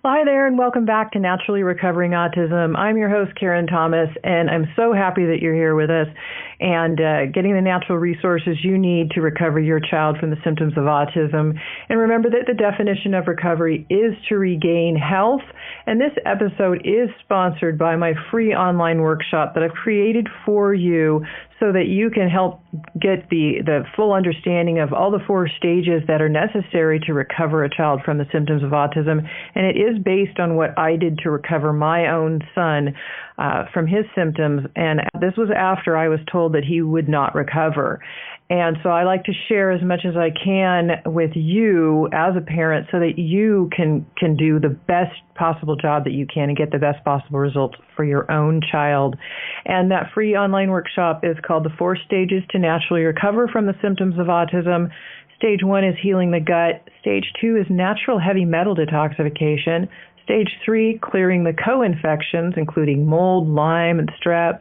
Well, hi there, and welcome back to Naturally Recovering Autism. I'm your host, Karen Thomas, and I'm so happy that you're here with us and getting the natural resources you need to recover your child from the symptoms of autism. And remember that the definition of recovery is to regain health. And this episode is sponsored by my free online workshop that I've created for you so that you can help get the full understanding of all the 4 stages that are necessary to recover a child from the symptoms of autism. And it is based on what I did to recover my own son from his symptoms. And this was after I was told that he would not recover. And so I like to share as much as I can with you as a parent so that you can do the best possible job that you can and get the best possible results for your own child. And that free online workshop is called The 4 Stages to Naturally Recover from the Symptoms of Autism. Stage 1 is healing the gut. Stage 2 is natural heavy metal detoxification. Stage 3, clearing the co-infections, including mold, Lyme, and strep.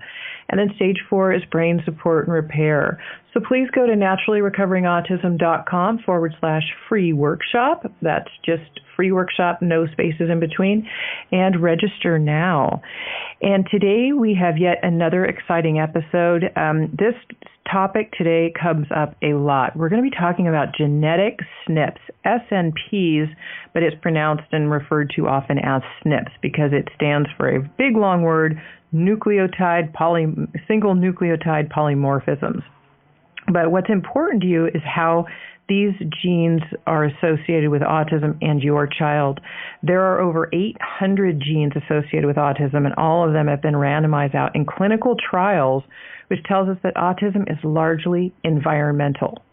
And then stage 4 is brain support and repair. So please go to naturallyrecoveringautism.com/free workshop. That's just free workshop, no spaces in between, and register now. And today we have yet another exciting episode. This topic today comes up a lot. We're going to be talking about genetic SNPs, SNPs, but it's pronounced and referred to often as SNPs because it stands for a big long word, single nucleotide polymorphisms. But what's important to you is how these genes are associated with autism and your child. There are over 800 genes associated with autism, and all of them have been randomized out in clinical trials, which tells us that autism is largely environmental.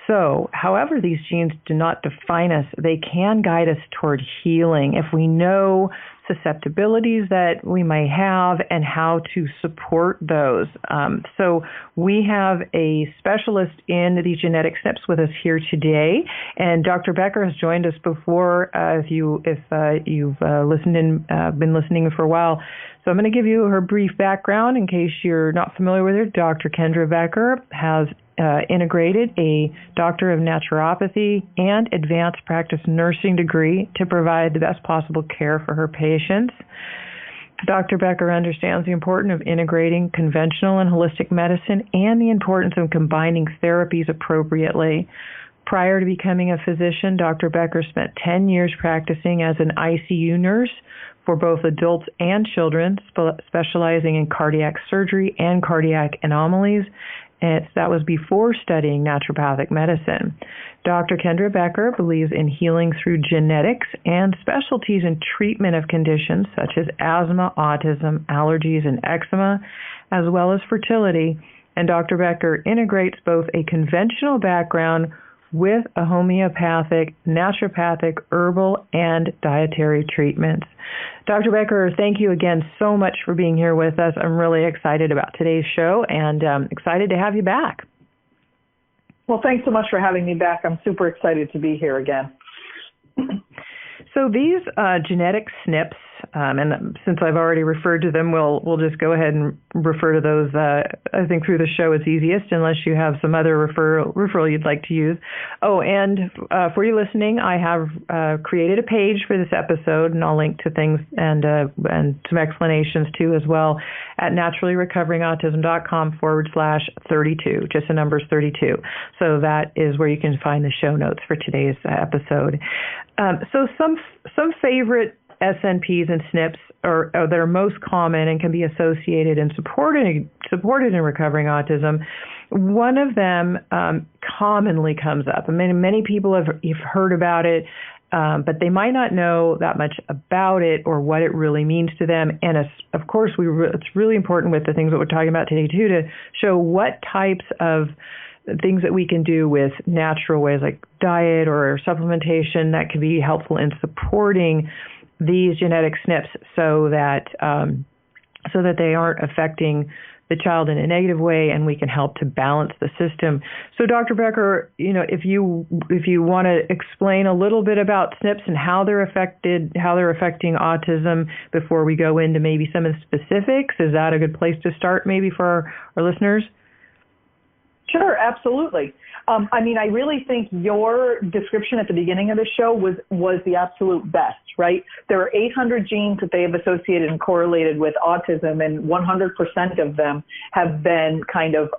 So, however, these genes do not define us, they can guide us toward healing if we know susceptibilities that we may have and how to support those. So we have a specialist in the genetic SNPs with us here today, and Dr. Becker has joined us before. If you've been listening for a while. So I'm going to give you her brief background in case you're not familiar with her. Dr. Kendra Becker has integrated a Doctor of Naturopathy and Advanced Practice Nursing degree to provide the best possible care for her patients. Dr. Becker understands the importance of integrating conventional and holistic medicine and the importance of combining therapies appropriately. Prior to becoming a physician, Dr. Becker spent 10 years practicing as an ICU nurse for both adults and children, specializing in cardiac surgery and cardiac anomalies. And that was before studying naturopathic medicine. Dr. Kendra Becker believes in healing through genetics and specialties in treatment of conditions such as asthma, autism, allergies, and eczema, as well as fertility. And Dr. Becker integrates both a conventional background with a homeopathic, naturopathic, herbal, and dietary treatments. Dr. Becker, thank you again so much for being here with us. I'm really excited about today's show and excited to have you back. Well, thanks so much for having me back. I'm super excited to be here again. So these genetic SNPs, and since I've already referred to them, we'll just go ahead and refer to those. I think through the show it's easiest, unless you have some other referral you'd like to use. Oh, and for you listening, I have created a page for this episode, and I'll link to things and some explanations too as well at naturallyrecoveringautism.com/32. Just the number's 32. So that is where you can find the show notes for today's episode. So some favorite SNPs and SNPs are that are most common and can be associated and supported in recovering autism. One of them commonly comes up. I mean, many people have heard about it, but they might not know that much about it or what it really means to them. And of course, it's really important with the things that we're talking about today too to show what types of things that we can do with natural ways like diet or supplementation that can be helpful in supporting these genetic SNPs so that they aren't affecting the child in a negative way, and we can help to balance the system. So, Dr. Becker, if you want to explain a little bit about SNPs and how they're affecting autism before we go into maybe some of the specifics, is that a good place to start maybe for our listeners? Sure, absolutely. I mean, I really think your description at the beginning of the show was the absolute best, right? There are 800 genes that they have associated and correlated with autism, and 100% of them have been kind of,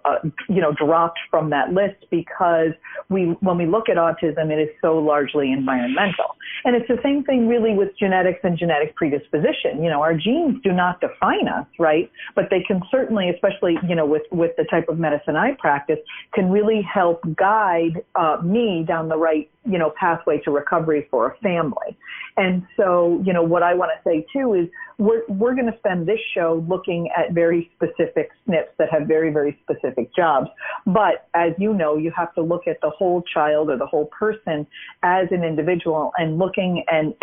dropped from that list because when we look at autism, it is so largely environmental. And it's the same thing really with genetics and genetic predisposition. You know, our genes do not define us, right? But they can certainly, especially, with the type of medicine I practice, can really help guide me down the right, pathway to recovery for a family. And so, what I want to say too is we're going to spend this show looking at very specific SNPs that have very, very specific jobs. But as you know, you have to look at the whole child or the whole person as an individual, and looking and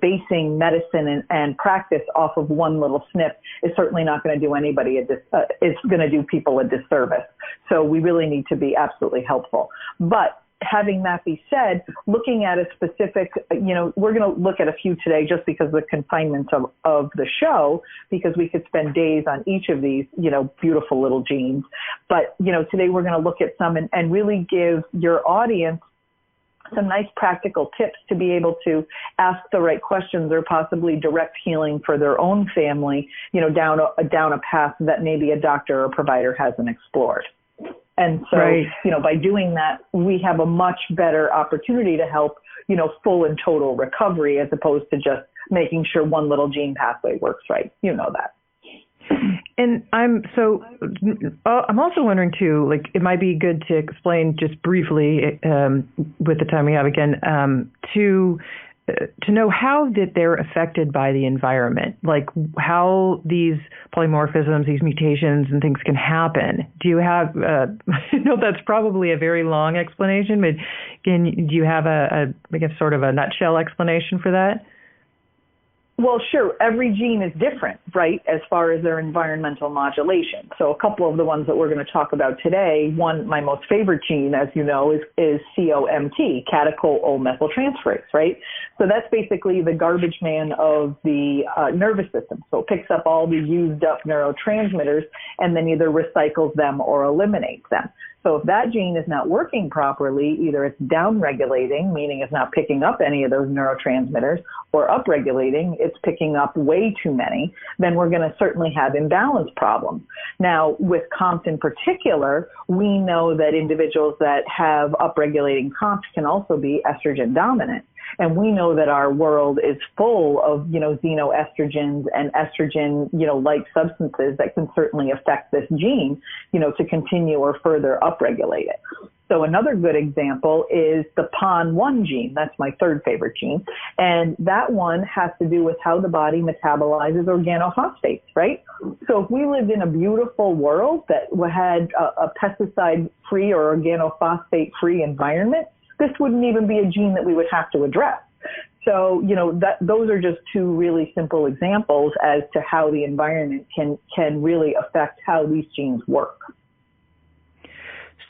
basing medicine and practice off of one little SNP is certainly not going to do anybody it's going to do people a disservice. So we really need to be absolutely helpful. But having that be said, looking at a specific, we're going to look at a few today just because of the confinements of the show, because we could spend days on each of these, beautiful little genes. But, today we're going to look at some and really give your audience some nice practical tips to be able to ask the right questions or possibly direct healing for their own family, down a path that maybe a doctor or provider hasn't explored. And so, right. By doing that, we have a much better opportunity to help, full and total recovery, as opposed to just making sure one little gene pathway works right. You know that. And I'm also wondering too, like, it might be good to explain just briefly, with the time we have again, to know how that they're affected by the environment, like how these polymorphisms, these mutations and things can happen. Do you have, I know that's probably a very long explanation, but do you have I guess sort of a nutshell explanation for that? Well, sure. Every gene is different, right, as far as their environmental modulation. So a couple of the ones that we're going to talk about today, one, my most favorite gene, as you know, is COMT, catechol-O-methyltransferase, right? So that's basically the garbage man of the nervous system. So it picks up all the used up neurotransmitters and then either recycles them or eliminates them. So if that gene is not working properly, either it's downregulating, meaning it's not picking up any of those neurotransmitters, or upregulating, it's picking up way too many, then we're going to certainly have imbalance problems. Now, with COMT in particular, we know that individuals that have upregulating COMT can also be estrogen dominant. And we know that our world is full of, xenoestrogens and estrogen, like substances that can certainly affect this gene, to continue or further upregulate it. So another good example is the PON1 gene. That's my third favorite gene. And that one has to do with how the body metabolizes organophosphates, right? So if we lived in a beautiful world that had a pesticide-free or organophosphate-free environment, this wouldn't even be a gene that we would have to address. So, those are just two really simple examples as to how the environment can really affect how these genes work.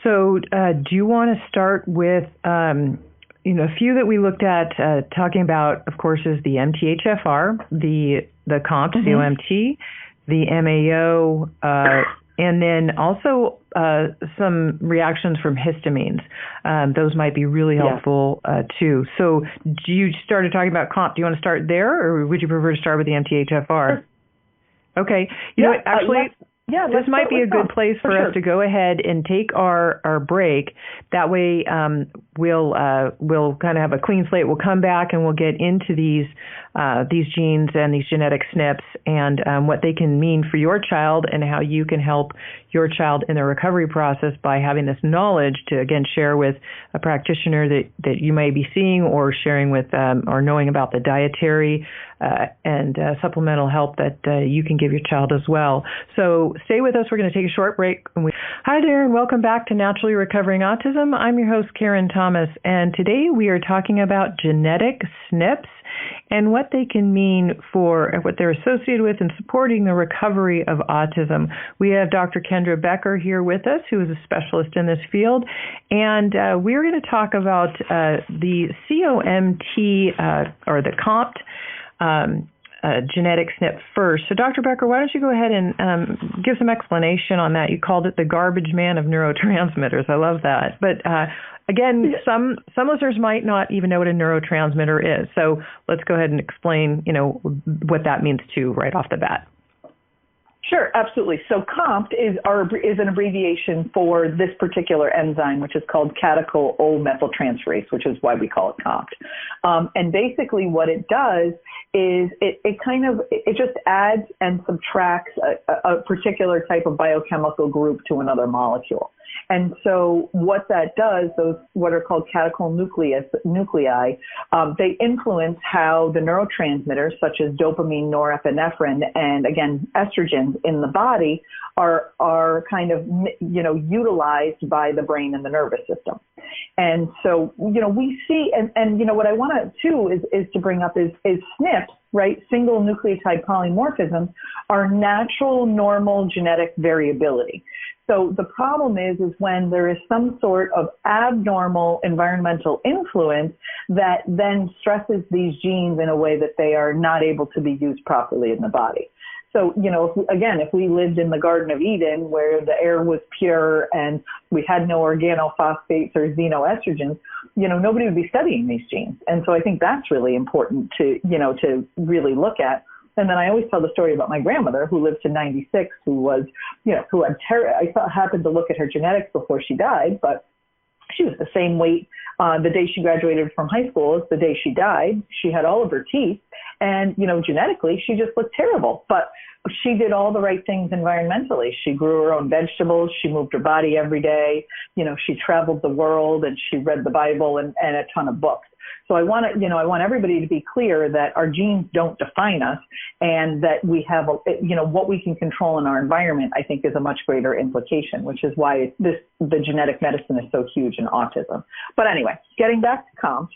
So do you want to start with, a few that we looked at talking about, of course, is the MTHFR, the COMT, COMT, the MAO, and then also some reactions from histamines. Those might be really helpful too. So you started talking about COMT. Do you want to start there, or would you prefer to start with the MTHFR? Sure. Okay. You know what, actually, this might be a good place for us to go ahead and take our break. That way, we'll kind of have a clean slate. We'll come back and we'll get into these genes and these genetic SNPs and what they can mean for your child and how you can help your child in the recovery process by having this knowledge to, again, share with a practitioner that you may be seeing, or sharing with or knowing about the dietary and supplemental help that you can give your child as well. So stay with us. We're going to take a short break. Hi there, and welcome back to Naturally Recovering Autism. I'm your host, Karen Thomas, and today we are talking about genetic SNPs and what they can mean for what they're associated with in supporting the recovery of autism. We have Dr. Kendra Becker here with us, who is a specialist in this field, and we're going to talk about the COMT or the COMT genetic SNP first. So Dr. Becker, why don't you go ahead and give some explanation on that? You called it the garbage man of neurotransmitters. I love that. But again, some listeners might not even know what a neurotransmitter is. So let's go ahead and explain, what that means too right off the bat. Sure, absolutely. So COMT is an abbreviation for this particular enzyme, which is called catechol O-methyltransferase, which is why we call it COMT. And basically what it does is it just adds and subtracts a particular type of biochemical group to another molecule. And so what that does, those what are called catechol nuclei, they influence how the neurotransmitters such as dopamine, norepinephrine, and again, estrogens in the body are kind of, utilized by the brain and the nervous system. And so, we see, and what I want to too is to bring up is SNPs, right? Single nucleotide polymorphisms are natural, normal genetic variability. So the problem is when there is some sort of abnormal environmental influence that then stresses these genes in a way that they are not able to be used properly in the body. So, if we lived in the Garden of Eden where the air was pure and we had no organophosphates or xenoestrogens, nobody would be studying these genes. And so I think that's really important to really look at. And then I always tell the story about my grandmother who lived to 96, who was, I happened to look at her genetics before she died, but she was the same weight the day she graduated from high school as the day she died. She had all of her teeth, and, genetically, she just looked terrible. But she did all the right things environmentally. She grew her own vegetables. She moved her body every day. She traveled the world, and she read the Bible and a ton of books. So I want everybody to be clear that our genes don't define us, and that we have, what we can control in our environment, I think is a much greater implication, which is why the genetic medicine is so huge in autism. But anyway, getting back to COMT,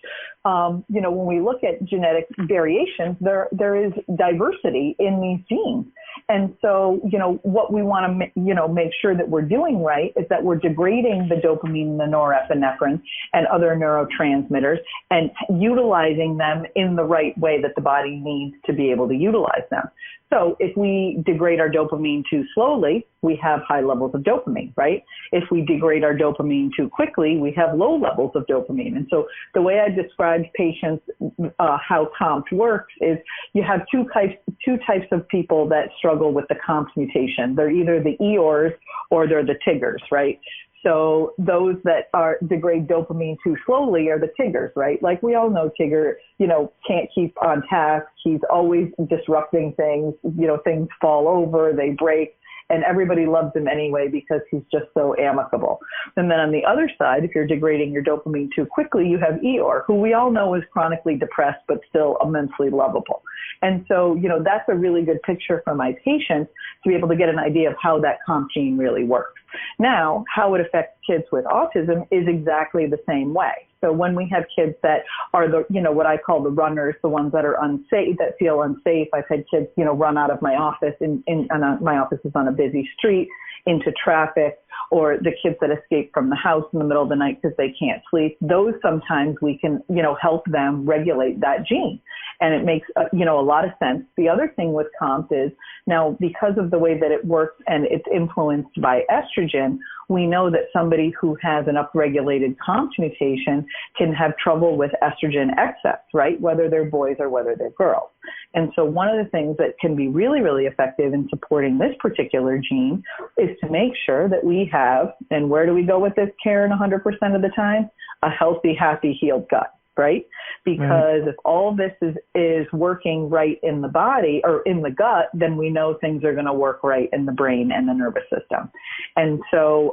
when we look at genetic variations, there is diversity in these genes. And so, what we want to, make sure that we're doing right is that we're degrading the dopamine, the norepinephrine, and other neurotransmitters and utilizing them in the right way that the body needs to be able to utilize them. So if we degrade our dopamine too slowly, we have high levels of dopamine, right? If we degrade our dopamine too quickly, we have low levels of dopamine. And so the way I described patients how COMT works is you have two types of people that struggle with the COMT mutation. They're either the Eeyores or they're the Tiggers, right? So those that degrade dopamine too slowly are the Tiggers, right? Like we all know Tigger, can't keep on task. He's always disrupting things. Things fall over, they break, and everybody loves him anyway because he's just so amicable. And then on the other side, if you're degrading your dopamine too quickly, you have Eeyore, who we all know is chronically depressed but still immensely lovable. And so, that's a really good picture for my patients to be able to get an idea of how that COMT gene really works. Now, how it affects kids with autism is exactly the same way. So when we have kids that are what I call the runners, the ones that are unsafe, that feel unsafe, I've had kids, run out of my office my office is on a busy street into traffic, or the kids that escape from the house in the middle of the night because they can't sleep. Those sometimes we can, help them regulate that gene. And it makes, a lot of sense. The other thing with COMT is now because of the way that it works and it's influenced by estrogen, we know that somebody who has an upregulated COMT mutation can have trouble with estrogen excess, right? Whether they're boys or whether they're girls. And so one of the things that can be really, really effective in supporting this particular gene is to make sure that we have, and where do we go with this, Karen, 100% of the time? A healthy, happy, healed gut. Right? Because if all this is working right in the body or in the gut, then we know things are going to work right in the brain and the nervous system. And so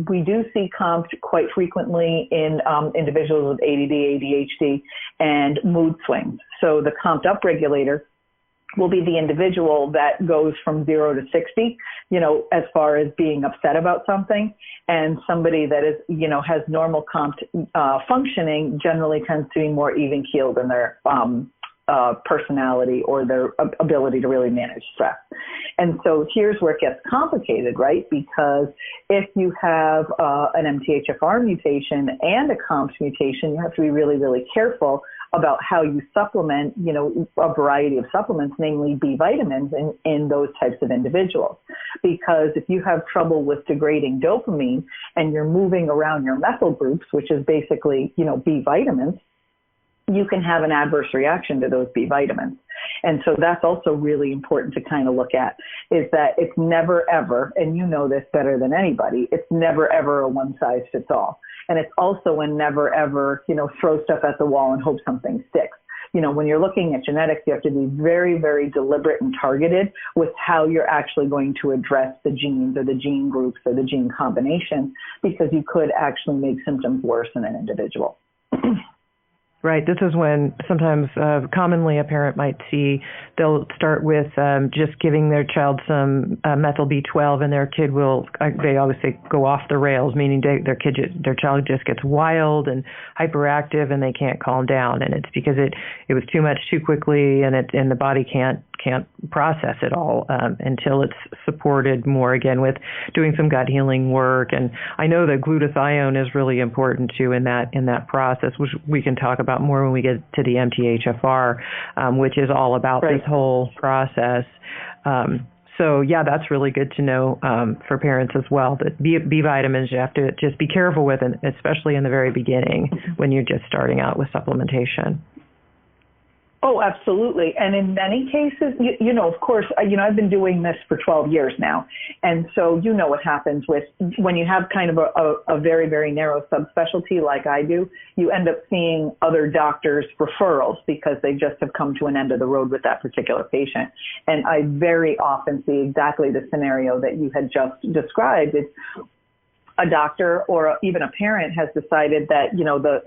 we do see COMT quite frequently in individuals with ADD, ADHD, and mood swings. So the COMT upregulator will be the individual that goes from 0 to 60, as far as being upset about something. And somebody that is, has normal COMT functioning generally tends to be more even keeled in their personality or their ability to really manage stress. And so here's where it gets complicated, right? Because if you have an MTHFR mutation and a COMT mutation, you have to be really, really careful about how you supplement, a variety of supplements, namely B vitamins in those types of individuals. Because if you have trouble with degrading dopamine and you're moving around your methyl groups, which is basically, B vitamins, you can have an adverse reaction to those B vitamins. And so that's also really important to kind of look at, is that it's never ever, and you know this better than anybody, it's never ever a one size fits all. And it's also a never ever, throw stuff at the wall and hope something sticks. When you're looking at genetics, you have to be very, very deliberate and targeted with how you're actually going to address the genes or the gene groups or the gene combination, because you could actually make symptoms worse in an individual. Right. This is when sometimes commonly a parent might see they'll start with just giving their child some methyl B12, and their kid will, they always say, go off the rails, meaning their child just gets wild and hyperactive and they can't calm down. And it's because it was too much too quickly, and the body can't process it all until it's supported more, again, with doing some gut healing work. And I know that glutathione is really important too in that process, which we can talk about more when we get to the MTHFR, which is all about this whole process. So yeah, that's really good to know for parents as well, that B vitamins you have to just be careful with, and especially in the very beginning when you're just starting out with supplementation. Oh, absolutely. And in many cases, of course, I've been doing this for 12 years now. And so what happens with when you have kind of a very, very narrow subspecialty like I do, you end up seeing other doctors' referrals because they just have come to an end of the road with that particular patient. And I very often see exactly the scenario that you had just described. It's a doctor or even a parent has decided that,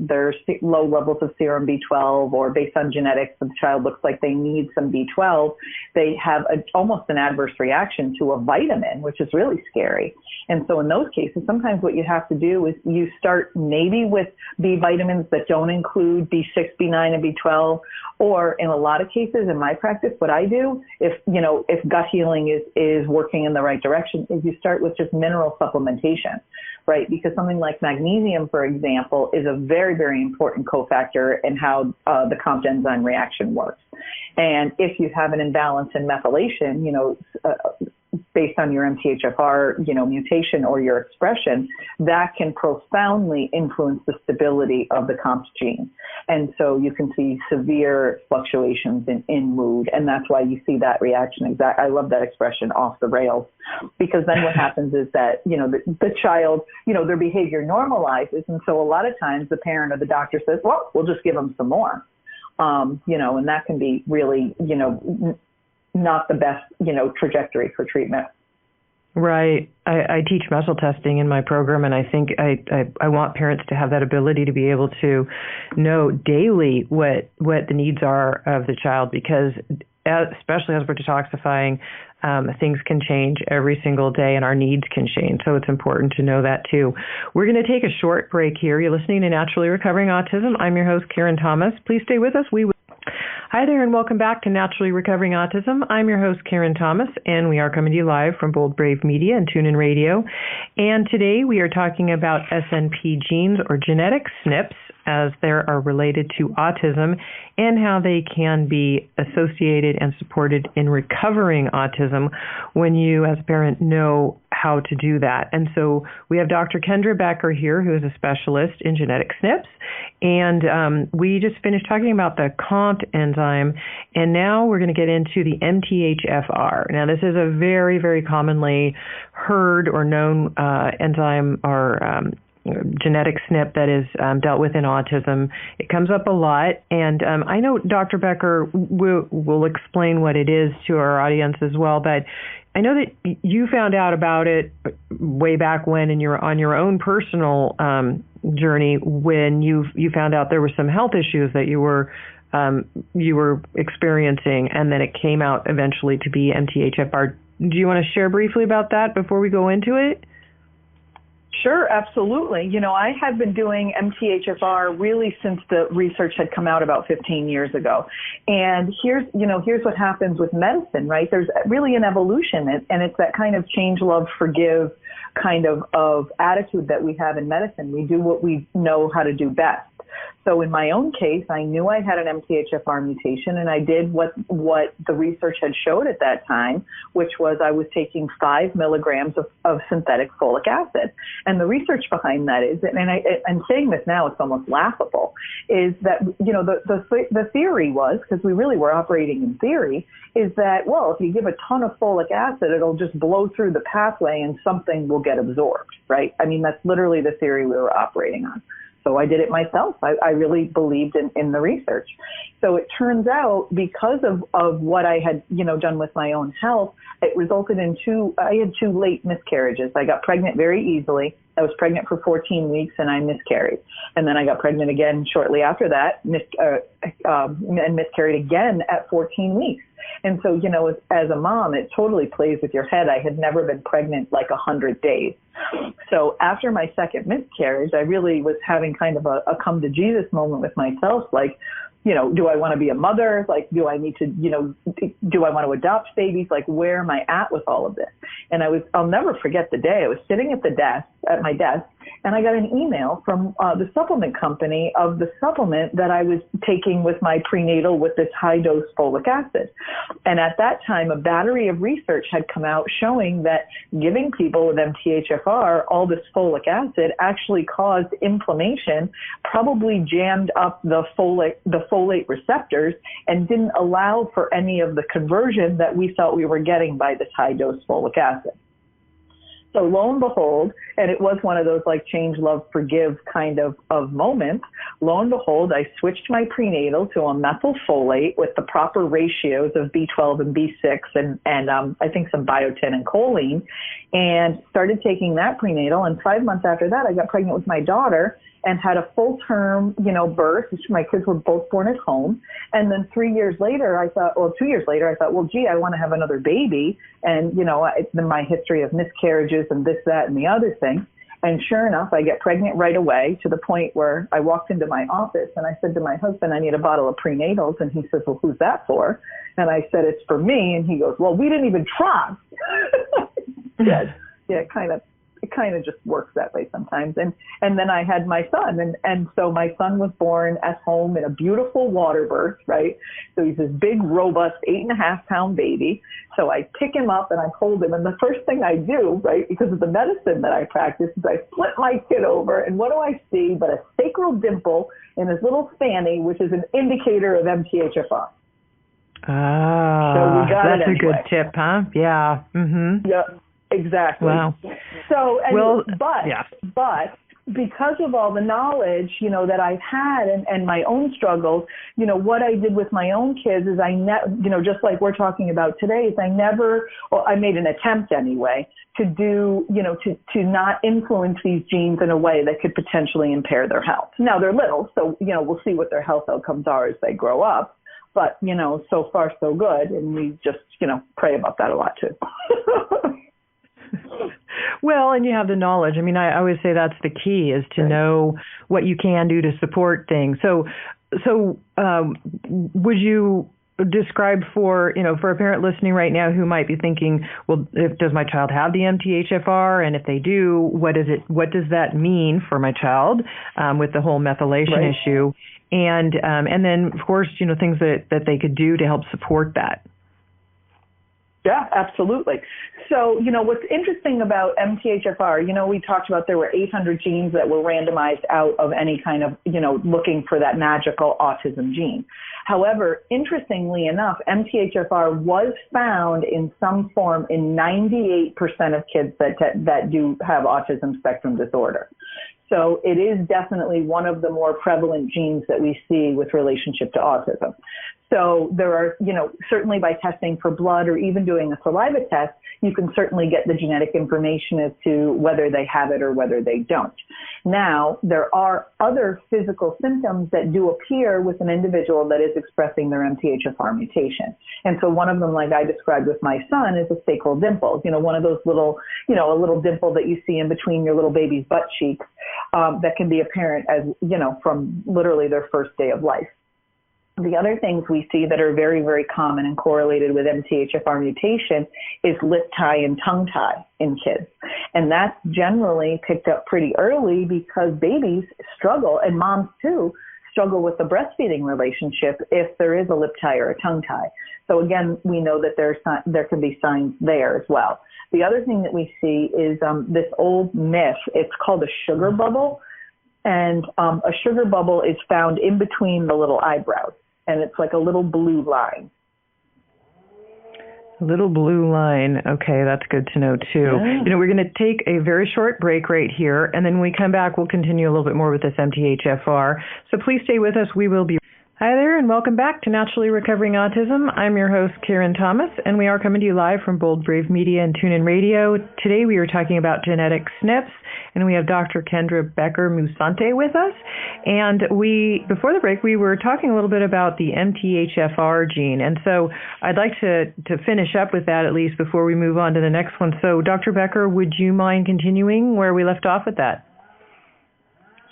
there's low levels of serum B12, or based on genetics, the child looks like they need some B12. They have almost an adverse reaction to a vitamin, which is really scary. And so in those cases, sometimes what you have to do is you start maybe with B vitamins that don't include B6, B9, and B12, or in a lot of cases in my practice, what I do, if gut healing is working in the right direction, is you start with just mineral supplementation, right? Because something like magnesium, for example, is a very, very important cofactor in how the COMT enzyme reaction works. And if you have an imbalance in methylation, based on your MTHFR, mutation or your expression, that can profoundly influence the stability of the COMT gene. And so you can see severe fluctuations in mood. And that's why you see that reaction. I love that expression, off the rails, because then what happens is that, the child, their behavior normalizes. And so a lot of times the parent or the doctor says, well, we'll just give them some more. And that can be really, not the best, trajectory for treatment. Right. I teach muscle testing in my program, and I think I want parents to have that ability to be able to know daily what the needs are of the child, because especially as we're detoxifying, things can change every single day and our needs can change. So it's important to know that too. We're going to take a short break here. You're listening to Naturally Recovering Autism. I'm your host, Karen Thomas. Please stay with us. Hi there, and welcome back to Naturally Recovering Autism. I'm your host, Karen Thomas, and we are coming to you live from Bold Brave Media and TuneIn Radio. And today we are talking about SNP genes, or genetic SNPs, as they are related to autism, and how they can be associated and supported in recovering autism when you, as a parent, know how to do that. And so we have Dr. Kendra Becker here, who is a specialist in genetic SNPs, and we just finished talking about the COMT enzyme, and now we're going to get into the MTHFR. Now, this is a very, very commonly heard or known enzyme or genetic SNP that is dealt with in autism. It comes up a lot, and I know Dr. Becker will explain what it is to our audience as well, but I know that you found out about it way back when on your own personal journey, when you found out there were some health issues that you were experiencing, and then it came out eventually to be MTHFR. Do you want to share briefly about that before we go into it? Sure, absolutely. I had been doing MTHFR really since the research had come out about 15 years ago. And here's what happens with medicine, right? There's really an evolution, and it's that kind of change, love, forgive kind of attitude that we have in medicine. We do what we know how to do best. So in my own case, I knew I had an MTHFR mutation, and I did what the research had showed at that time, which was I was taking 5 milligrams of synthetic folic acid. And the research behind that is, and I'm saying this now, it's almost laughable, is that, the theory was, because we really were operating in theory, is that, well, if you give a ton of folic acid, it'll just blow through the pathway and something will get absorbed, right? I mean, that's literally the theory we were operating on. So I did it myself. I really believed in the research. So it turns out, because of what I had, done with my own health, it resulted in I had 2 late miscarriages. I got pregnant very easily. I was pregnant for 14 weeks and I miscarried. And then I got pregnant again shortly after that, and miscarried again at 14 weeks. And so, as a mom, it totally plays with your head. I had never been pregnant like 100 days. So after my second miscarriage, I really was having kind of a come to Jesus moment with myself, like, do I want to be a mother? Like, do I need to, do I want to adopt babies? Like, where am I at with all of this? And I'll never forget the day I was sitting at my desk, and I got an email from the supplement company of the supplement that I was taking with my prenatal with this high dose folic acid. And at that time, a battery of research had come out showing that giving people with MTHFR all this folic acid actually caused inflammation, probably jammed up the folate receptors, and didn't allow for any of the conversion that we thought we were getting by this high dose folic acid. So lo and behold, and it was one of those like change, love, forgive kind of moments, lo and behold, I switched my prenatal to a methylfolate with the proper ratios of B12 and B6 and I think some biotin and choline, and started taking that prenatal. And 5 months after that, I got pregnant with my daughter and had a full-term, birth. My kids were both born at home. And then 2 years later, I thought, well, gee, I want to have another baby. And, it's been my history of miscarriages and this, that, and the other thing. And sure enough, I get pregnant right away, to the point where I walked into my office and I said to my husband, I need a bottle of prenatals. And he says, well, who's that for? And I said, it's for me. And he goes, well, we didn't even try. Yeah, it kind of just works that way sometimes. And then I had my son, and so my son was born at home in a beautiful water birth, right? So he's this big, robust 8.5-pound baby. So I pick him up and I hold him, and the first thing I do, right, because of the medicine that I practice, is I flip my kid over, and what do I see but a sacral dimple in his little fanny, which is an indicator of MTHFR. Ah, so that's a good tip, huh? Yeah. Mm-hmm. Yeah. Exactly. Wow. So, but because of all the knowledge, that I've had and my own struggles, what I did with my own kids is just like we're talking about today, is I made an attempt anyway to do, to not influence these genes in a way that could potentially impair their health. Now they're little, so, we'll see what their health outcomes are as they grow up. But, so far so good. And we just, pray about that a lot too. Well, and you have the knowledge. I mean, I always say that's the key, is to know what you can do to support things. So would you describe for a parent listening right now who might be thinking, well, does my child have the MTHFR? And if they do, what does that mean for my child with the whole methylation issue? And then, of course, things that they could do to help support that. Yeah, absolutely. So, what's interesting about MTHFR, we talked about there were 800 genes that were randomized out of any kind of, looking for that magical autism gene. However, interestingly enough, MTHFR was found in some form in 98% of kids that do have autism spectrum disorder. So it is definitely one of the more prevalent genes that we see with relationship to autism. So there are, certainly by testing for blood or even doing a saliva test, you can certainly get the genetic information as to whether they have it or whether they don't. Now, there are other physical symptoms that do appear with an individual that is expressing their MTHFR mutation. And so one of them, like I described with my son, is a sacral dimple, one of those little, a little dimple that you see in between your little baby's butt cheeks that can be apparent as, from literally their first day of life. The other things we see that are very, very common and correlated with MTHFR mutation is lip tie and tongue tie in kids. And that's generally picked up pretty early because babies struggle, and moms too, struggle with the breastfeeding relationship if there is a lip tie or a tongue tie. So again, we know that there can be signs there as well. The other thing that we see is this old myth. It's called a sugar bubble. And a sugar bubble is found in between the little eyebrows. And it's like a little blue line. A little blue line. Okay, that's good to know, too. Yeah. You know, we're going to take a very short break right here, and then when we come back, we'll continue a little bit more with this MTHFR. So please stay with us. We will be... Hi there, and welcome back to Naturally Recovering Autism. I'm your host, Karen Thomas, and we are coming to you live from Bold Brave Media and TuneIn Radio. Today we are talking about genetic SNPs, and we have Dr. Kendra Becker-Musante with us. And before the break, we were talking a little bit about the MTHFR gene, and so I'd like to finish up with that at least before we move on to the next one. So, Dr. Becker, would you mind continuing where we left off with that?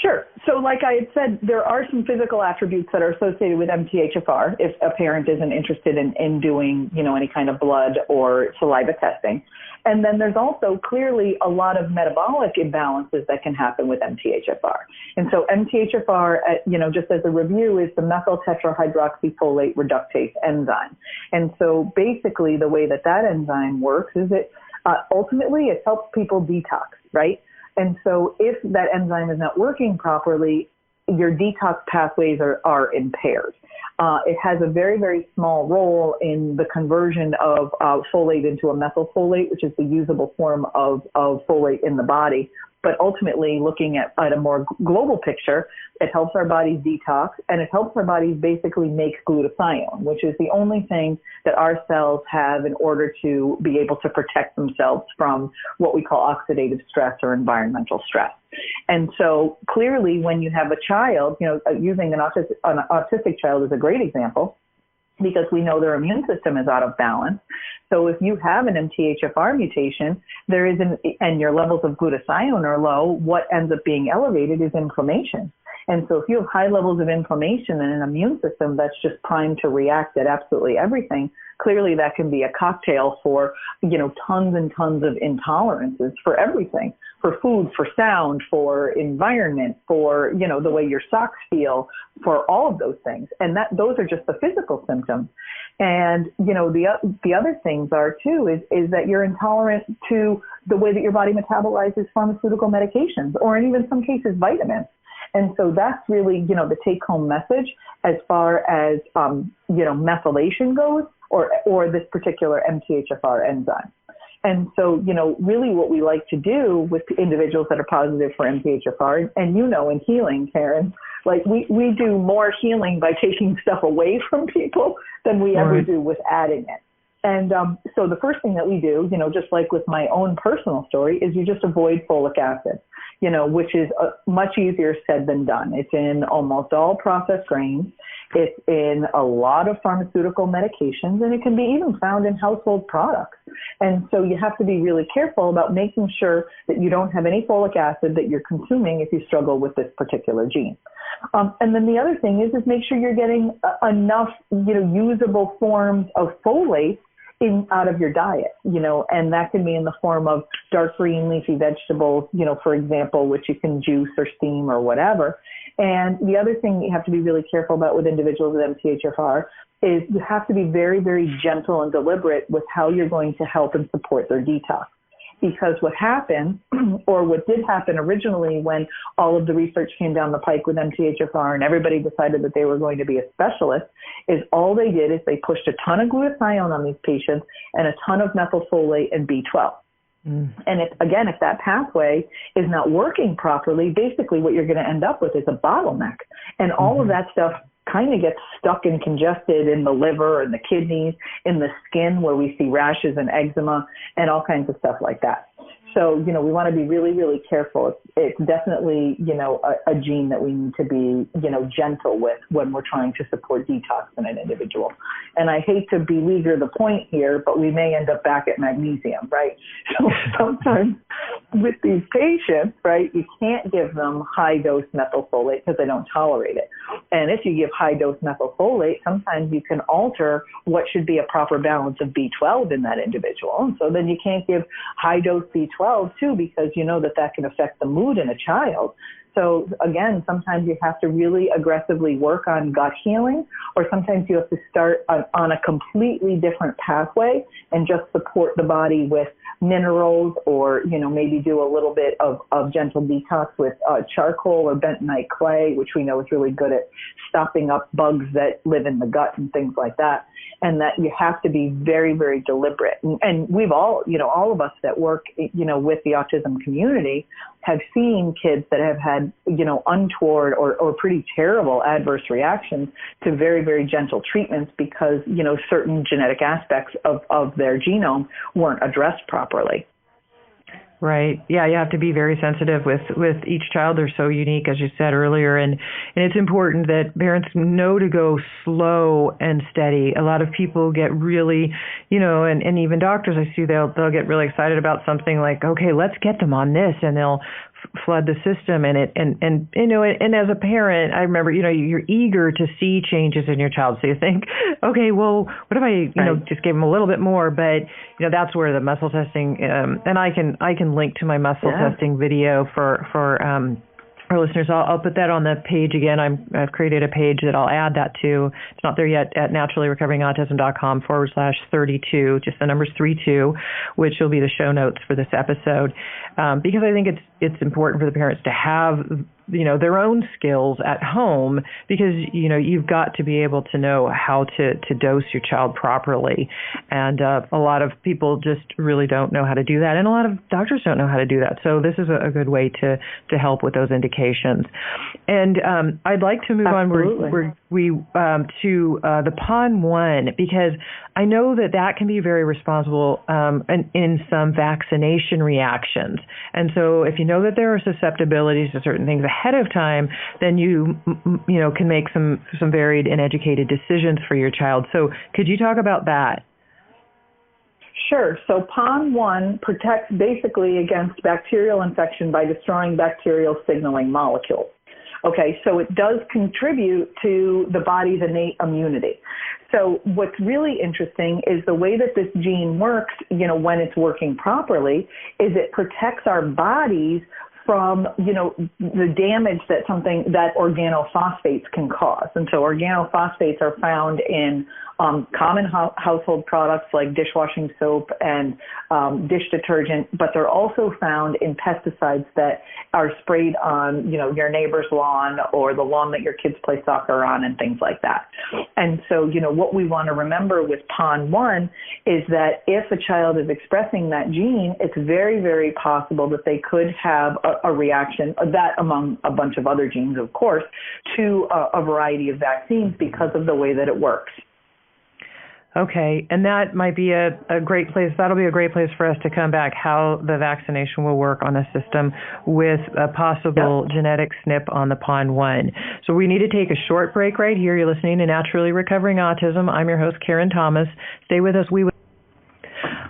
Sure. So like I had said, there are some physical attributes that are associated with MTHFR if a parent isn't interested in doing, any kind of blood or saliva testing. And then there's also clearly a lot of metabolic imbalances that can happen with MTHFR. And so MTHFR, just as a review, is the methyl-ene-tetrahydro-folate-reductase enzyme. And so basically the way that enzyme works is ultimately it helps people detox, right? And so if that enzyme is not working properly, your detox pathways are impaired. It has a very, very small role in the conversion of folate into a methylfolate, which is the usable form of folate in the body. But ultimately, looking at a more global picture, it helps our bodies detox, and it helps our bodies basically make glutathione, which is the only thing that our cells have in order to be able to protect themselves from what we call oxidative stress or environmental stress. And so clearly, when you have a child, using an autistic child is a great example, because we know their immune system is out of balance. So if you have an MTHFR mutation, and your levels of glutathione are low, what ends up being elevated is inflammation. And so if you have high levels of inflammation and an immune system that's just primed to react at absolutely everything, clearly that can be a cocktail for, tons and tons of intolerances for everything, for food, for sound, for environment, for, the way your socks feel, for all of those things. And those are just the physical symptoms. And, the other things are too, is that you're intolerant to the way that your body metabolizes pharmaceutical medications, or in even some cases, vitamins. And so that's really, the take-home message as far as, methylation goes, or this particular MTHFR enzyme. And so, really what we like to do with individuals that are positive for MTHFR, and in healing, Karen, like we do more healing by taking stuff away from people than we ever do with adding it. And so the first thing that we do, just like with my own personal story, is you just avoid folic acid, which is much easier said than done. It's in almost all processed grains. It's in a lot of pharmaceutical medications, and it can be even found in household products. And so you have to be really careful about making sure that you don't have any folic acid that you're consuming if you struggle with this particular gene. And then the other thing is make sure you're getting enough, usable forms of folate out of your diet, and that can be in the form of dark green leafy vegetables, for example, which you can juice or steam or whatever. And the other thing you have to be really careful about with individuals with MTHFR is you have to be very, very gentle and deliberate with how you're going to help and support their detox. Because what happened, or what did happen originally when all of the research came down the pike with MTHFR and everybody decided that they were going to be a specialist, is all they did is they pushed a ton of glutathione on these patients and a ton of methylfolate and B12. And if that pathway is not working properly, basically what you're going to end up with is a bottleneck. And all of that stuff kind of gets stuck and congested in the liver and the kidneys, in the skin where we see rashes and eczema and all kinds of stuff like that. So, we want to be really, really careful. It's definitely, a gene that we need to be, gentle with when we're trying to support detox in an individual. And I hate to beleaguer the point here, but we may end up back at magnesium, right? So sometimes with these patients, right, you can't give them high-dose methylfolate because they don't tolerate it. And if you give high-dose methylfolate, sometimes you can alter what should be a proper balance of B12 in that individual. And so then you can't give high-dose B12 too, because that can affect the mood in a child. so again, sometimes you have to really aggressively work on gut healing, or sometimes you have to start on a completely different pathway and just support the body with minerals, or, maybe do a little bit of gentle detox with charcoal or bentonite clay, which we know is really good at stopping up bugs that live in the gut and things like that. And that you have to be very, very deliberate. And we've all of us that work, with the autism community have seen kids that have had, untoward or pretty terrible adverse reactions to very, very gentle treatments because, certain genetic aspects of their genome weren't addressed properly. Right. Yeah, you have to be very sensitive with each child. They're so unique, as you said earlier, and it's important that parents know to go slow and steady. A lot of people get really, and even doctors, I see they'll get really excited about something like, okay, let's get them on this, and they'll flood the system, and as a parent, I remember, you're eager to see changes in your child, so you think, okay, well, what if I, just gave them a little bit more? But that's where the muscle testing, and I can link to my muscle testing video for our listeners. I'll put that on the page again. I've created a page that I'll add that to. It's not there yet at naturallyrecoveringautism.com/32, just the numbers 32, which will be the show notes for this episode, because I think it's important for the parents to have their own skills at home, because you've got to be able to know how to dose your child properly, and a lot of people just really don't know how to do that, and a lot of doctors don't know how to do that. So this is a good way to help with those indications. And I'd like to move Absolutely. on to the PON1, because I know that can be very responsible in some vaccination reactions. And so if you know that there are susceptibilities to certain things ahead of time, then you can make some varied and educated decisions for your child. So could you talk about that? Sure. So PON1 protects basically against bacterial infection by destroying bacterial signaling molecules. Okay, so it does contribute to the body's innate immunity. So what's really interesting is the way that this gene works, when it's working properly, is it protects our bodies from, the damage that organophosphates can cause. And so organophosphates are found in common household products like dishwashing soap and dish detergent, but they're also found in pesticides that are sprayed on, your neighbor's lawn or the lawn that your kids play soccer on and things like that. And so, what we want to remember with PON1 is that if a child is expressing that gene, it's very, very possible that they could have a reaction, that among a bunch of other genes, of course, to a variety of vaccines because of the way that it works. Okay, and that might be a great place. That'll be a great place for us to come back, how the vaccination will work on the system with a possible genetic SNP on the PON1. So we need to take a short break right here. You're listening to Naturally Recovering Autism. I'm your host, Karen Thomas. Stay with us.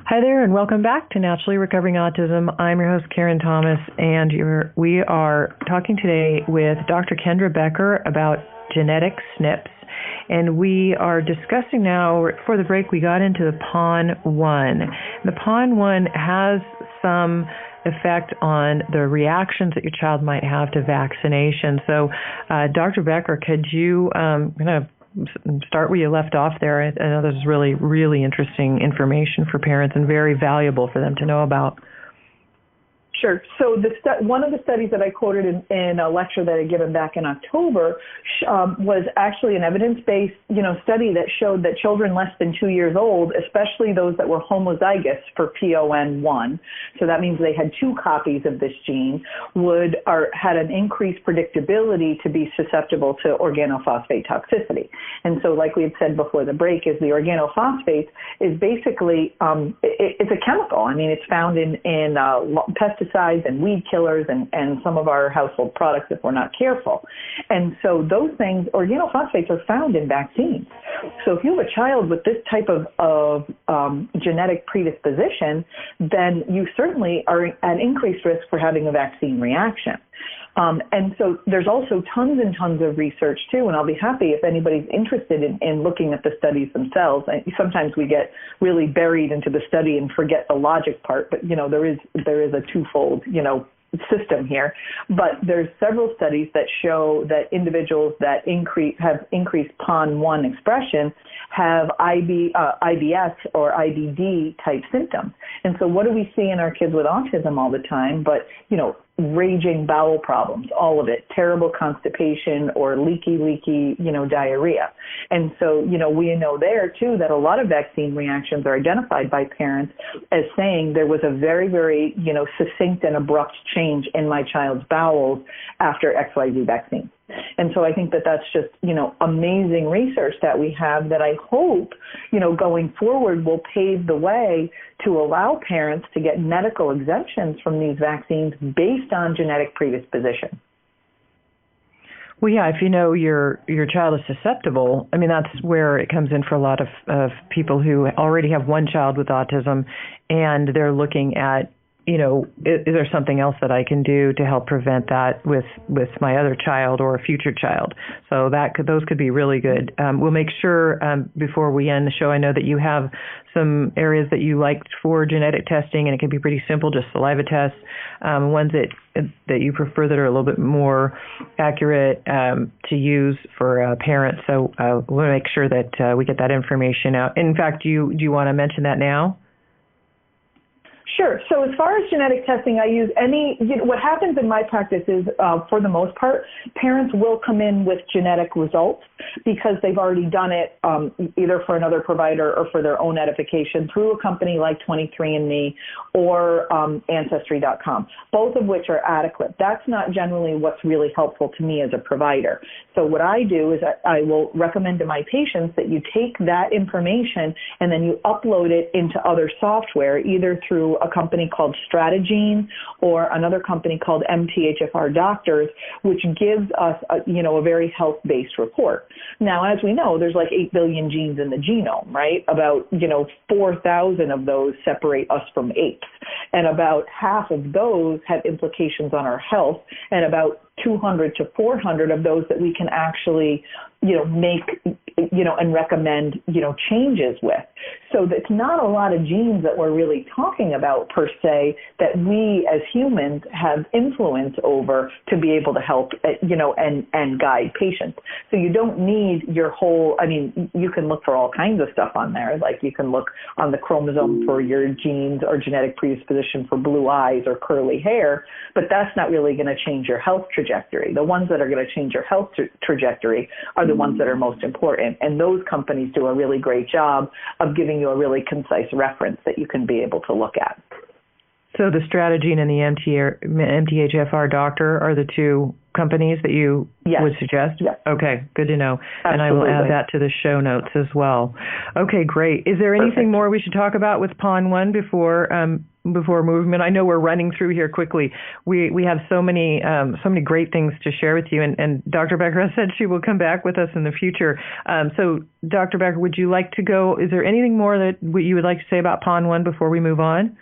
Hi there, and welcome back to Naturally Recovering Autism. I'm your host, Karen Thomas, and we are talking today with Dr. Kendra Becker about genetic SNPs. And we are discussing now, for the break, we got into the PON1. The PON1 has some effect on the reactions that your child might have to vaccination. So, Dr. Becker, could you start where you left off there? I know this is really, really interesting information for parents and very valuable for them to know about. Sure. So one of the studies that I quoted in a lecture that I given back in October was actually an evidence-based, study that showed that children less than 2 years old, especially those that were homozygous for PON1, so that means they had two copies of this gene, had an increased predictability to be susceptible to organophosphate toxicity. And so, like we had said before the break, is the organophosphate is basically it's a chemical. I mean, it's found in pesticides and weed killers and some of our household products if we're not careful. And so those things, organophosphates, are found in vaccines. So if you have a child with this type of genetic predisposition, then you certainly are at increased risk for having a vaccine reaction. And so there's also tons and tons of research too, and I'll be happy if anybody's interested in looking at the studies themselves. Sometimes we get really buried into the study and forget the logic part, but there is a twofold system here, but there's several studies that show that individuals that have increased PON1 expression have IBS or IBD type symptoms. And so what do we see in our kids with autism all the time? But, raging bowel problems, all of it, terrible constipation or leaky, diarrhea. And so, we know there too that a lot of vaccine reactions are identified by parents as saying there was a very, very, succinct and abrupt change in my child's bowels after XYZ vaccine. And so I think that that's just, amazing research that we have that I hope, going forward will pave the way to allow parents to get medical exemptions from these vaccines based on genetic predisposition. Well, yeah, if you know your child is susceptible, I mean, that's where it comes in for a lot of people who already have one child with autism, and they're looking at, is there something else that I can do to help prevent that with my other child or a future child? So those could be really good. We'll make sure before we end the show, I know that you have some areas that you liked for genetic testing, and it can be pretty simple, just saliva tests, ones that you prefer that are a little bit more accurate to use for parents. So we'll make sure that we get that information out. In fact, do you want to mention that now? Sure. So as far as genetic testing, I use what happens in my practice is, for the most part, parents will come in with genetic results because they've already done it either for another provider or for their own edification through a company like 23andMe or Ancestry.com, both of which are adequate. That's not generally what's really helpful to me as a provider. So what I do is I will recommend to my patients that you take that information and then you upload it into other software, either through a company called Gene or another company called Mthfr Doctors, which gives us a very health-based report. Now, as we know, there's like 8 billion genes in the genome, right? About 4,000 of those separate us from apes, and about half of those have implications on our health, and about 200 to 400 of those that we can actually make and recommend changes with. So it's not a lot of genes that we're really talking about per se that we as humans have influence over to be able to help and guide patients. So you don't need your whole, you can look for all kinds of stuff on there, like you can look on the chromosome for your genes or genetic predisposition for blue eyes or curly hair, but that's not really going to change your health trajectory. The ones that are going to change your health trajectory are the ones that are most important, and those companies do a really great job of giving you a really concise reference that you can be able to look at. So the Gene and the MTHFR Doctor are the two companies that you would suggest? Yes. Okay, good to know. Absolutely. And I will add that to the show notes as well. Okay, great. Is there anything more we should talk about with PON1 before movement? I know we're running through here quickly. We have so many great things to share with you, and Dr. Becker has said she will come back with us in the future. So Dr. Becker, would you like to go? Is there anything more that you would like to say about PON1 before we move on?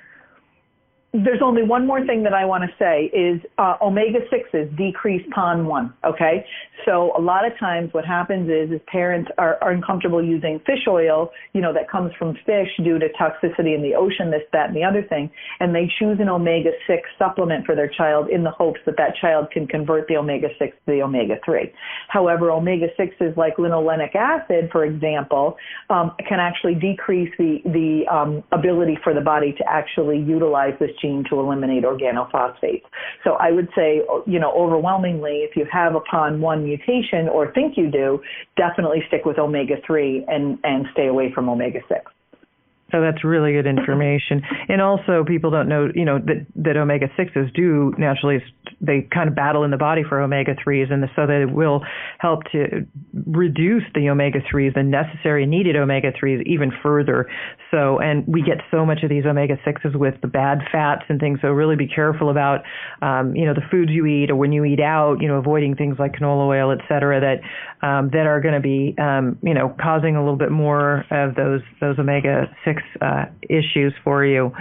There's only one more thing that I want to say is omega-6s decrease PON1, okay? So a lot of times what happens is parents are uncomfortable using fish oil, that comes from fish due to toxicity in the ocean, this, that, and the other thing, and they choose an omega-6 supplement for their child in the hopes that that child can convert the omega-6 to the omega-3. However, omega-6s like linolenic acid, for example, can actually decrease the ability for the body to actually utilize this gene to eliminate organophosphates. So I would say, overwhelmingly, if you have a PON1 mutation or think you do, definitely stick with omega-3 and stay away from omega-6. So that's really good information. And also people don't know, that omega-6s do naturally, they kind of battle in the body for omega-3s, and so that it will help to reduce the omega-3s, the necessary needed omega-3s even further. So, and we get so much of these omega-6s with the bad fats and things, so really be careful about, the foods you eat, or when you eat out, avoiding things like canola oil, et cetera, that are going to be, causing a little bit more of those omega-6 issues for you.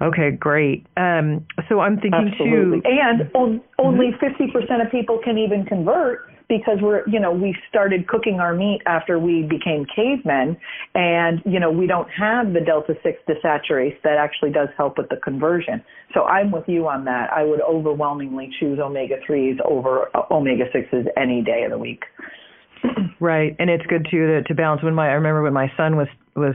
Okay, great. So I'm thinking Absolutely. too. And only 50% of people can even convert because we started cooking our meat after we became cavemen, and, we don't have the delta-6 desaturase that actually does help with the conversion. So I'm with you on that. I would overwhelmingly choose omega-3s over omega-6s any day of the week. Right, and it's good too to balance. I remember when my son was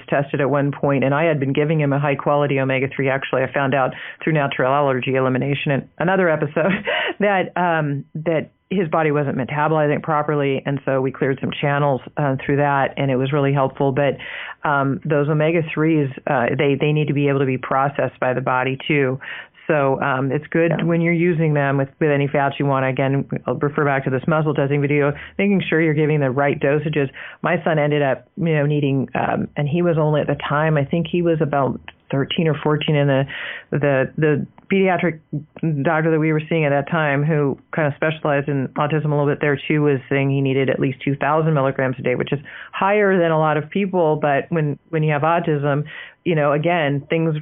tested at one point, and I had been giving him a high quality omega-3. Actually, I found out through natural allergy elimination in another episode that his body wasn't metabolizing properly, and so we cleared some channels through that, and it was really helpful. But those omega-3s, they need to be able to be processed by the body too. So it's good when you're using them with any fats you want. Again, I'll refer back to this muscle testing video, making sure you're giving the right dosages. My son ended up, needing, and he was only at the time, I think he was about 13 or 14, and the pediatric doctor that we were seeing at that time, who kind of specialized in autism a little bit there too, was saying he needed at least 2,000 milligrams a day, which is higher than a lot of people. But when you have autism, again, things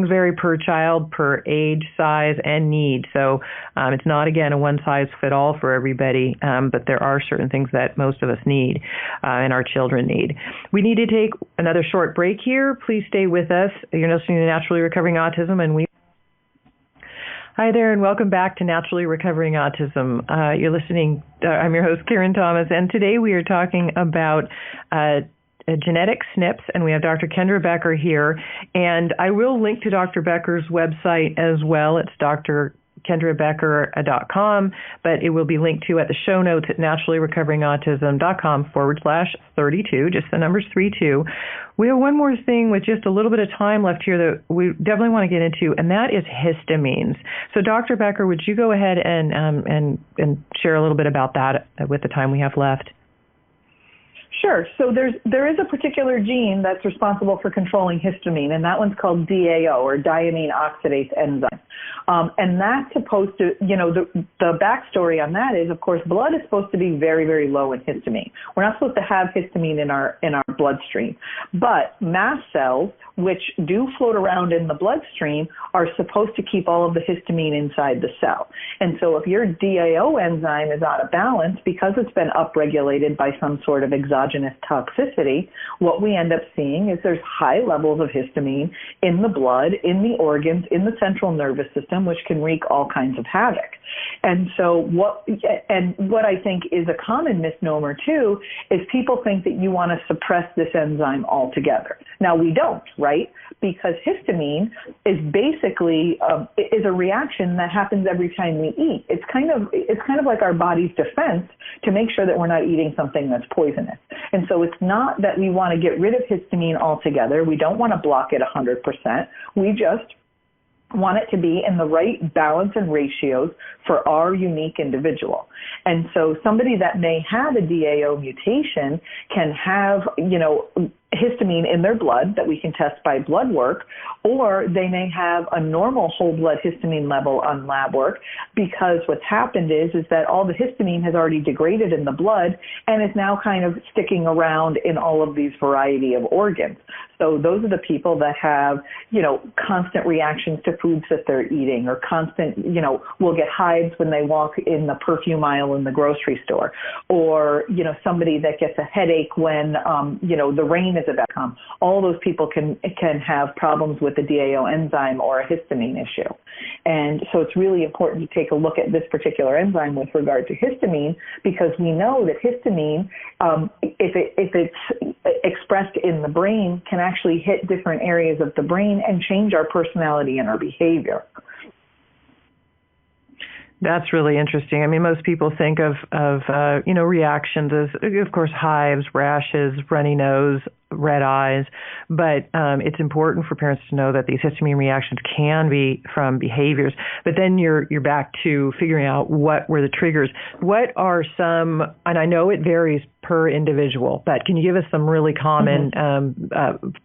vary per child, per age, size, and need. So it's not, again, a one-size-fit-all for everybody, but there are certain things that most of us need and our children need. We need to take another short break here. Please stay with us. You're listening to Naturally Recovering Autism, and Hi there, and welcome back to Naturally Recovering Autism. You're listening. I'm your host, Karen Thomas, and today we are talking about genetic SNPs, and we have Dr. Kendra Becker here. And I will link to Dr. Becker's website as well. It's drkendrabecker.com, but it will be linked to at the show notes at naturallyrecoveringautism.com/32, just the numbers 32. We have one more thing with just a little bit of time left here that we definitely want to get into, and that is histamines. So Dr. Becker, would you go ahead and share a little bit about that with the time we have left? Sure. So there is a particular gene that's responsible for controlling histamine, and that one's called DAO, or diamine oxidase enzyme. And that's supposed to, the backstory on that is, of course, blood is supposed to be very, very low in histamine. We're not supposed to have histamine in our bloodstream. But mast cells, which do float around in the bloodstream, are supposed to keep all of the histamine inside the cell. And so if your DAO enzyme is out of balance because it's been upregulated by some sort of exogenous toxicity, what we end up seeing is there's high levels of histamine in the blood, in the organs, in the central nervous system, which can wreak all kinds of havoc. And so what I think is a common misnomer too is people think that you want to suppress this enzyme altogether. Now we don't, right? Because histamine is basically is a reaction that happens every time we eat. It's kind of like our body's defense to make sure that we're not eating something that's poisonous. And so it's not that we want to get rid of histamine altogether. We don't want to block it 100%. We just want it to be in the right balance and ratios for our unique individual. And so somebody that may have a DAO mutation can have, histamine in their blood that we can test by blood work, or they may have a normal whole blood histamine level on lab work, because what's happened is that all the histamine has already degraded in the blood and is now kind of sticking around in all of these variety of organs. So those are the people that have, constant reactions to foods that they're eating, or constant, will get hives when they walk in the perfume aisle in the grocery store, or, somebody that gets a headache when, the rain is about to come. All those people can have problems with the DAO enzyme or a histamine issue. And so it's really important to take a look at this particular enzyme with regard to histamine, because we know that histamine, if it's expressed in the brain, can actually hit different areas of the brain and change our personality and our behavior. That's really interesting. I mean, most people think of reactions as, of course, hives, rashes, runny nose, red eyes, but it's important for parents to know that these histamine reactions can be from behaviors. But then you're back to figuring out what were the triggers. What are some, and I know it varies per individual, but can you give us some really common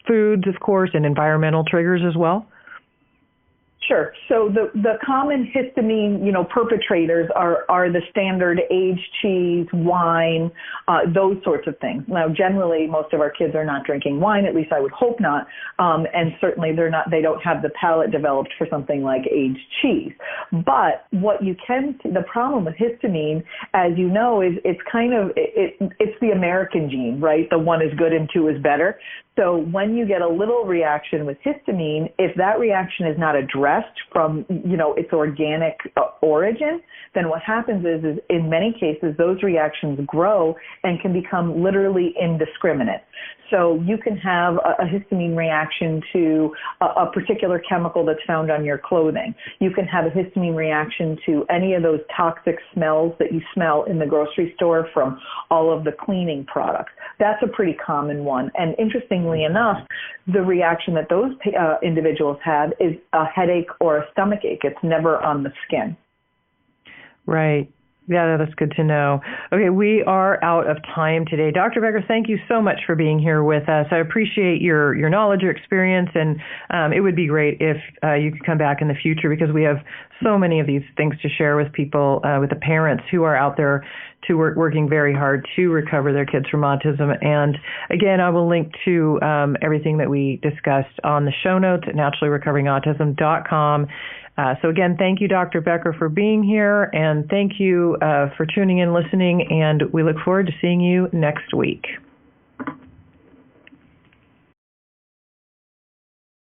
foods, of course, and environmental triggers as well? Sure. So the common histamine, perpetrators are the standard aged cheese, wine, those sorts of things. Now, generally, most of our kids are not drinking wine. At least I would hope not. And certainly they don't have the palate developed for something like aged cheese. But what you can see, the problem with histamine, as you know, is it's the American gene, right? The one is good and two is better. So when you get a little reaction with histamine, if that reaction is not addressed from, its organic origin, then what happens is in many cases, those reactions grow and can become literally indiscriminate. So you can have a histamine reaction to a particular chemical that's found on your clothing. You can have a histamine reaction to any of those toxic smells that you smell in the grocery store from all of the cleaning products. That's a pretty common one. And interestingly enough, the reaction that those individuals have is a headache or a stomach ache. It's never on the skin. Right. Yeah, that's good to know. Okay, we are out of time today. Dr. Becker, thank you so much for being here with us. I appreciate your knowledge, your experience, and it would be great if you could come back in the future because we have so many of these things to share with people, with the parents who are out there working very hard to recover their kids from autism. And again, I will link to everything that we discussed on the show notes at naturallyrecoveringautism.com. So again, thank you, Dr. Becker, for being here, and thank you for tuning in, listening, and we look forward to seeing you next week.